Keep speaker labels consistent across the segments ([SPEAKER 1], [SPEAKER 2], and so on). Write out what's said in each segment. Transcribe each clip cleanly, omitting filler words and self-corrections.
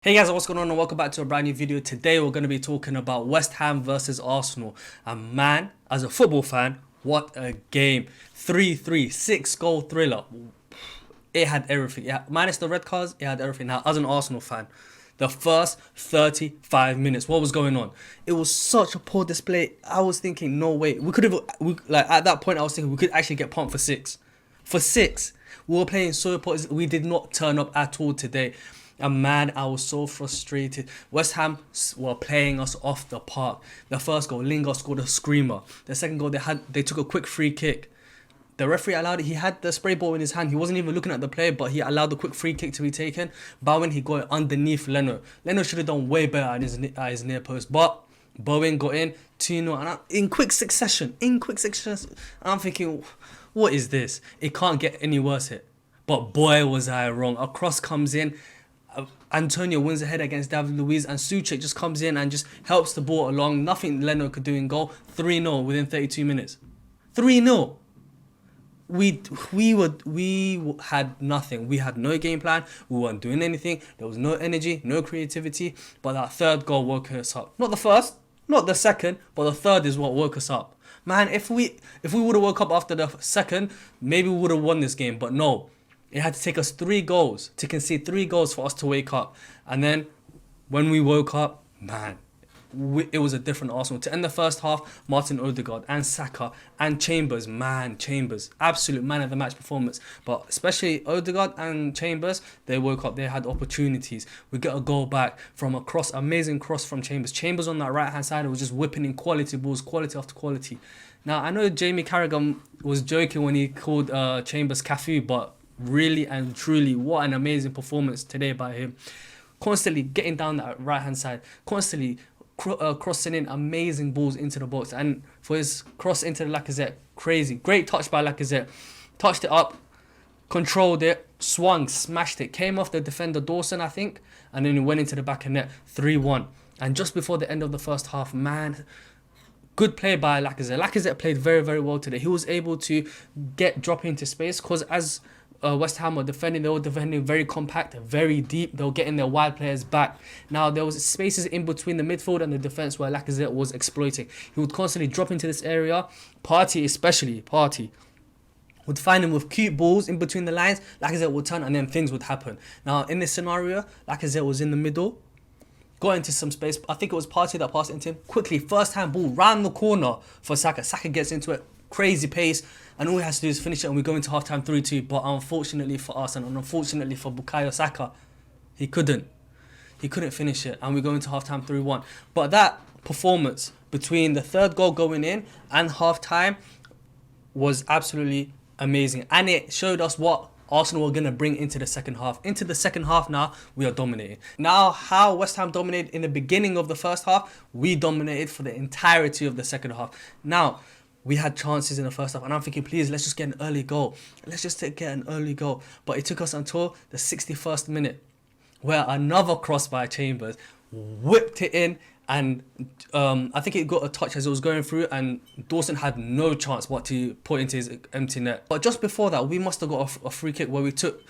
[SPEAKER 1] Hey guys, what's going on and welcome back to a brand new video. Today we're going to be talking about West Ham versus Arsenal. And man, as a football fan, what a game. 3-3, 6-goal thriller. It had everything. Yeah, minus the red cards, it had everything. Now, as an Arsenal fan, the first 35 minutes, what was going on? It was such a poor display. I was thinking, no way. We could have, at that point, I was thinking we could actually get pumped for six. For six. We were playing so poor. We did not turn up at all today. And man, I was so frustrated. West Ham were playing us off the park. The first goal, Lingard scored a screamer. The second goal, they took a quick free kick. The referee allowed it. He had the spray ball in his hand. He wasn't even looking at the player, but he allowed the quick free kick to be taken. Bowen, he got it underneath Leno. Leno should have done way better at his near post, but Bowen got in 2-0 and in quick succession. And I'm thinking, what is this? It can't get any worse here. But boy, was I wrong. A cross comes in. Antonio wins the head against David Luiz, and Souček just comes in and just helps the ball along. Nothing Leno could do in goal. 3-0 within 32 minutes. 3-0. We had nothing. We had no game plan. We weren't doing anything. There was no energy, no creativity. But that third goal woke us up. Not the first, not the second, but the third is what woke us up. Man, if we would have woke up after the second, maybe we would have won this game. But no. It had to take us 3 goals to concede 3 goals for us to wake up. And then when we woke up, man, it was a different Arsenal. To end the first half, Martin Odegaard and Saka and Chambers, absolute man of the match performance. But especially Odegaard and Chambers, they woke up, they had opportunities. We got a goal back from a cross, amazing cross from Chambers. Chambers on that right hand side was just whipping in quality balls, quality after quality. Now, I know Jamie Carragher was joking when he called Chambers Cafu, but really and truly, what an amazing performance today by him. Constantly getting down that right hand side, constantly crossing in amazing balls into the box. And for his cross into the Lacazette, crazy. Great touch by Lacazette. Touched it up, controlled it, swung, smashed it. Came off the defender Dawson, I think, and then he went into the back of net. 3-1. And just before the end of the first half, man, good play by Lacazette. Lacazette played very, very well today. He was able to drop into space because as West Ham were defending, they were defending very compact, very deep. They were getting their wide players back. Now, there was spaces in between the midfield and the defence where Lacazette was exploiting. He would constantly drop into this area. Partey, would find him with cute balls in between the lines. Lacazette would turn and then things would happen. Now, in this scenario, Lacazette was in the middle, got into some space. I think it was Partey that passed it into him. Quickly, first hand ball, round the corner for Saka. Saka gets into it. Crazy pace, and all he has to do is finish it, and we go into half-time 3-2. But unfortunately for us, and unfortunately for Bukayo Saka, he couldn't finish it, and we go into half-time 3-1. But that performance between the third goal going in and half-time was absolutely amazing, and it showed us what Arsenal were going to bring into the second half. Into the second half now, we are dominating. Now, how West Ham dominated in the beginning of the first half, we dominated for the entirety of the second half. Now, we had chances in the first half, and I'm thinking, please, let's just get an early goal. Get an early goal. But it took us until the 61st minute, where another cross by Chambers whipped it in, and I think it got a touch as it was going through, and Dawson had no chance but to put into his empty net. But just before that, we must have got a free kick where we took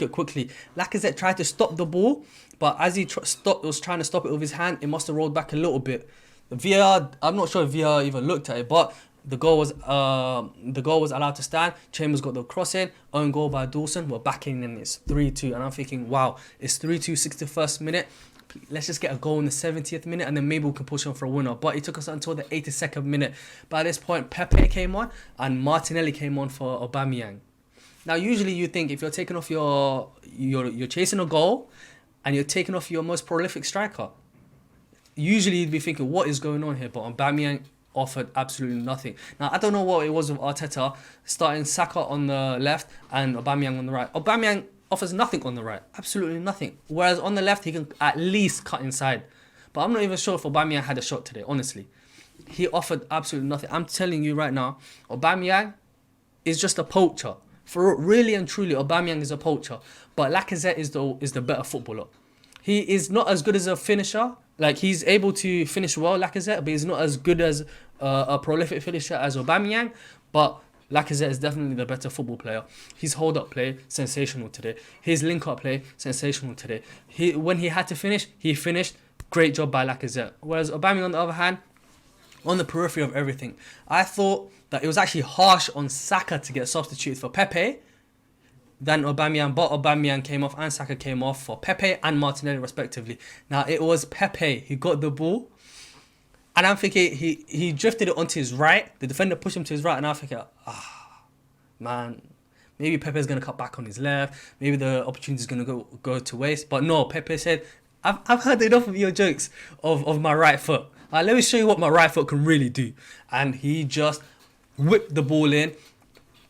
[SPEAKER 1] it quickly. Lacazette tried to stop the ball, but as he was trying to stop it with his hand, it must have rolled back a little bit. The VAR, I'm not sure if VAR even looked at it, but the goal was allowed to stand. Chambers got the cross in, own goal by Dawson. We're back in and it's 3-2. And I'm thinking, wow, it's 3-2, 61st minute. Let's just get a goal in the 70th minute and then maybe we can push on for a winner. But it took us until the 82nd minute. By this point, Pepe came on and Martinelli came on for Aubameyang. Now, usually you think if you're taking off you're chasing a goal and you're taking off your most prolific striker, usually you'd be thinking, what is going on here? But Aubameyang offered absolutely nothing. Now, I don't know what it was with Arteta starting Saka on the left and Aubameyang on the right. Aubameyang offers nothing on the right, absolutely nothing. Whereas on the left, he can at least cut inside. But I'm not even sure if Aubameyang had a shot today, honestly. He offered absolutely nothing. I'm telling you right now, Aubameyang is just a poacher. For really and truly, Aubameyang is a poacher. But Lacazette is the better footballer. He is not as good as a finisher. Like, he's able to finish well, Lacazette, but he's not as good as a prolific finisher as Aubameyang. But Lacazette is definitely the better football player. His hold-up play, sensational today. His link-up play, sensational today. When he had to finish, he finished. Great job by Lacazette. Whereas Aubameyang, on the other hand, on the periphery of everything. I thought that it was actually harsh on Saka to get substituted for Pepe than Aubameyang, but Aubameyang came off and Saka came off for Pepe and Martinelli respectively. Now, it was Pepe who got the ball, and I'm thinking he drifted it onto his right. The defender pushed him to his right, and I'm thinking, man, maybe Pepe's going to cut back on his left. Maybe the opportunity is going to go to waste. But no, Pepe said, I've heard enough of your jokes of my right foot. Let me show you what my right foot can really do. And he just whipped the ball in.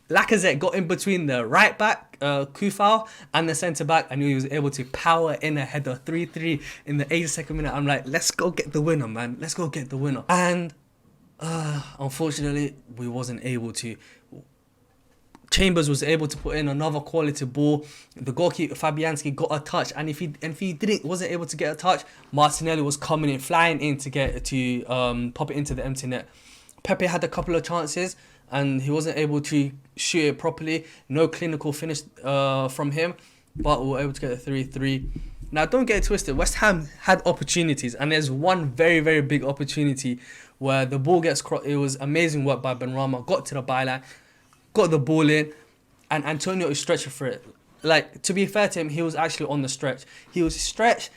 [SPEAKER 1] Lacazette got in between the right back, Kufal, and the centre back, and he was able to power in a header 3-3 in the 82nd minute. I'm like, let's go get the winner, man. Let's go get the winner. And unfortunately, we wasn't able to. Chambers was able to put in another quality ball. The goalkeeper Fabianski got a touch, and if he wasn't able to get a touch, Martinelli was coming in, flying in to pop it into the empty net. Pepe had a couple of chances, and he wasn't able to shoot it properly. No clinical finish from him, but we were able to get a 3-3. Now, don't get it twisted. West Ham had opportunities, and there's one very, very big opportunity where the ball gets crossed. It was amazing work by Benrahma. Got to the byline, got the ball in, and Antonio is stretching for it. Like, to be fair to him, he was actually on the stretch. He was stretched,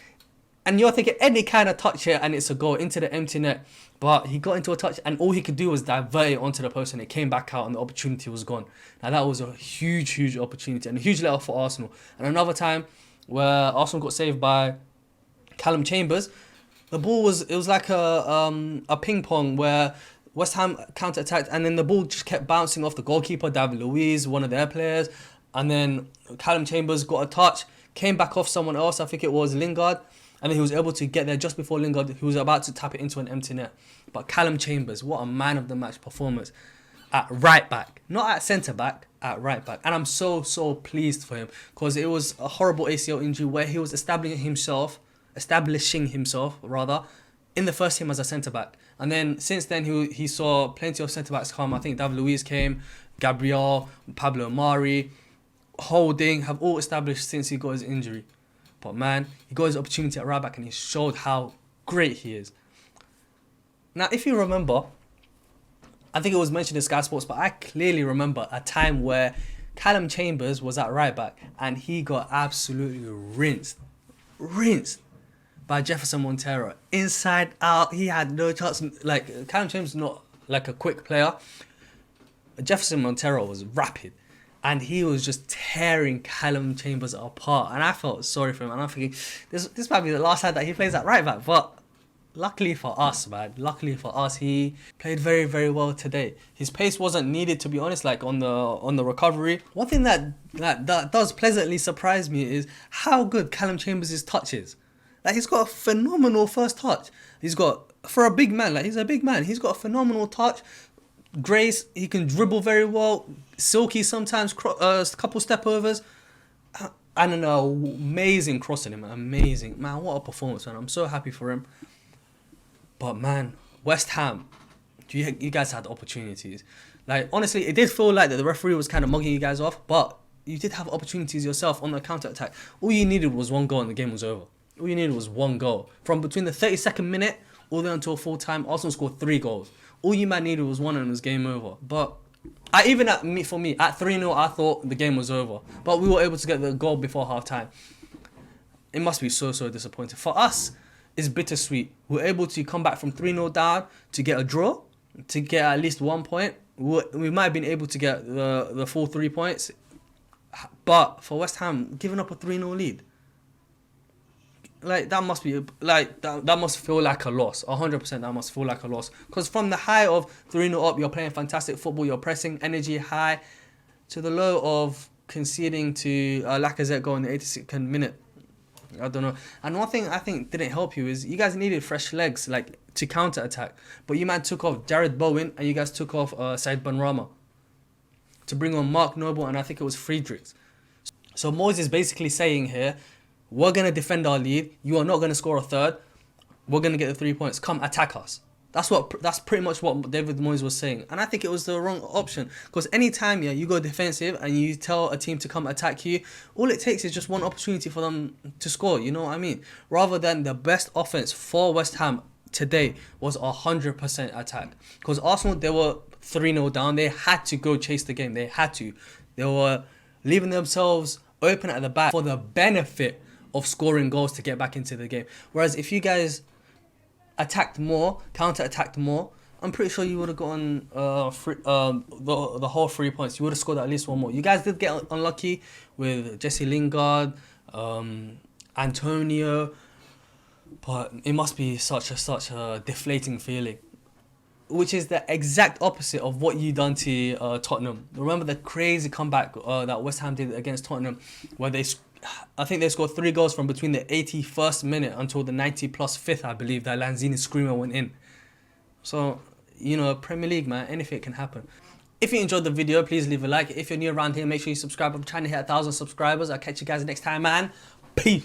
[SPEAKER 1] and you're thinking any kind of touch here, and it's a goal into the empty net. But he got into a touch, and all he could do was divert it onto the post, and it came back out, and the opportunity was gone. Now, that was a huge, huge opportunity, and a huge let-off for Arsenal. And another time where Arsenal got saved by Callum Chambers, the ball was like a ping pong where West Ham counter-attacked, and then the ball just kept bouncing off the goalkeeper, David Luiz, one of their players, and then Callum Chambers got a touch, came back off someone else, I think it was Lingard, and then he was able to get there just before Lingard, who was about to tap it into an empty net. But Callum Chambers, what a man-of-the-match performance at right-back, not at centre-back, at right-back. And I'm so pleased for him, because it was a horrible ACL injury where he was establishing himself, in the first team as a centre-back. And then since then, he saw plenty of centre-backs come. I think David Luiz came, Gabriel, Pablo Mari, Holding, have all established since he got his injury. But man, he got his opportunity at right-back, and he showed how great he is. Now, if you remember, I think it was mentioned in Sky Sports, but I clearly remember a time where Callum Chambers was at right-back, and he got absolutely rinsed by Jefferson Montero. Inside out, he had no chance. Like, Callum Chambers is not like a quick player. Jefferson Montero was rapid, and he was just tearing Callum Chambers apart. And I felt sorry for him, and I'm thinking, this might be the last time that he plays at right back. But luckily for us, he played very, very well today. His pace wasn't needed, to be honest, like on the recovery. One thing that does pleasantly surprise me is how good Callum Chambers' touch is. Like, he's got a phenomenal first touch. He's got, for a big man, like, he's a big man. He's got a phenomenal touch. Grace, he can dribble very well. Silky sometimes, couple step overs. And an amazing crossing him. Amazing. Man, what a performance, man. I'm so happy for him. But man, West Ham, you guys had opportunities. Like, honestly, it did feel like that the referee was kind of mugging you guys off, but you did have opportunities yourself on the counter-attack. All you needed was one goal and the game was over. All you needed was one goal. From between the 32nd minute all the way until full time, Arsenal scored 3 goals. All you man needed was one and it was game over. But at 3-0, I thought the game was over. But we were able to get the goal before half time. It must be so disappointing. For us, it's bittersweet. We're able to come back from 3-0 down to get a draw, to get at least 1 point. We might have been able to get the full 3 points. But for West Ham, giving up a 3-0 lead, like, that must be, like, that must feel like a loss. 100% that must feel like a loss. Because from the high of 3-0 up, you're playing fantastic football, you're pressing, energy high, to the low of conceding to Lacazette goal in the 82nd minute. I don't know. And one thing I think didn't help you is you guys needed fresh legs, like, to counter-attack. But you man took off Jared Bowen, and you guys took off Said Benrahma to bring on Mark Noble, and I think it was Friedrichs. So Moyes is basically saying here, we're going to defend our lead. You are not going to score a third. We're going to get the 3 points. Come, attack us. That's pretty much what David Moyes was saying, and I think it was the wrong option. Because anytime you go defensive and you tell a team to come attack you, all it takes is just one opportunity for them to score. You know what I mean? Rather than the best offense for West Ham today was 100% attack. Because Arsenal, they were 3-0 down. They had to go chase the game. They had to. They were leaving themselves open at the back for the benefit of scoring goals to get back into the game. Whereas if you guys attacked more, counter-attacked more, I'm pretty sure you would have gotten the whole 3 points. You would have scored at least one more. You guys did get unlucky with Jesse Lingard, Antonio, but it must be such a deflating feeling. Which is the exact opposite of what you done to Tottenham. Remember the crazy comeback that West Ham did against Tottenham, where I think they scored 3 goals from between the 81st minute until the 90 plus 5th, I believe, that Lanzini screamer went in. So, Premier League, man, anything can happen. If you enjoyed the video, please leave a like. If you're new around here, make sure you subscribe. I'm trying to hit 1,000 subscribers. I'll catch you guys next time, man. Peace.